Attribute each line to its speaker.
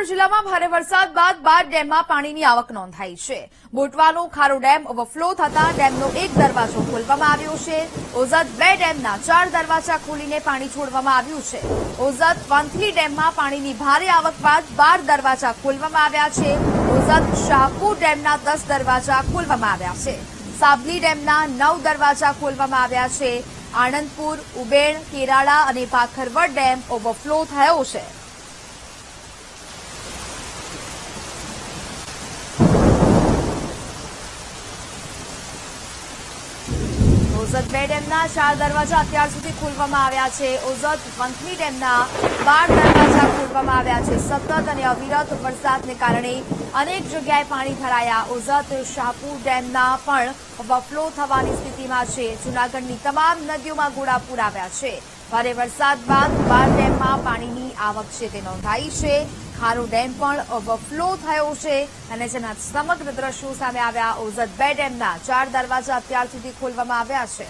Speaker 1: ભાવનગર જિલ્લામાં ભારે વરસાદ બાદ 12 ડેમમાં પાણીની આવક નોંધાઈ છે. બોટવાનો ખારો ડેમ ઓવરફ્લો થતા ડેમનો એક દરવાજો ખોલવામાં આવ્યો છે. ઓઝત 2 ડેમના 4 દરવાજા ખોલીને પાણી છોડવામાં આવ્યું છે. ઓઝત વંથલી ડેમમાં પાણીની ભારે આવક બાદ 12 દરવાજા ખોલવામાં આવ્યા છે. ઓઝત શાહપુર ડેમના 10 દરવાજા ખોલવામાં આવ્યા છે. સાબલી ડેમના 9 દરવાજા ખોલવામાં આવ્યા છે. આણંદપુર, ઉબેણ, કેરાળા અને પાખરવડ ડેમ ઓવરફ્લો થયો છે. ઓઝત 2 ડેમના 4 દરવાજા અત્યાર સુધી ખોલવામાં આવ્યા છે. ઓઝત વંથલી ડેમના 12 દરવાજા ખોલવામાં આવ્યા છે. સતત અને અવિરત વરસાદને કારણે અનેક જગ્યાએ પાણી ભરાયા. ઓઝત શાહપુર ડેમના પણ ઓવરફ્લો થવાની સ્થિતિમાં છે. જૂનાગઢની તમામ નદીઓમાં ઘોડાપૂર આવ્યા છે. ભારે વરસાદ બાદ 12 ડેમમાં પાણીની આવક છે તે નોંધાઈ છે. ખારો ડેમ પણ ઓવરફ્લો થયો છે અને જેના સમગ્ર દ્રશ્યો સામે આવ્યા. ઓઝત 2 ડેમના 4 દરવાજા અત્યાર સુધી ખોલવામાં આવ્યા છે.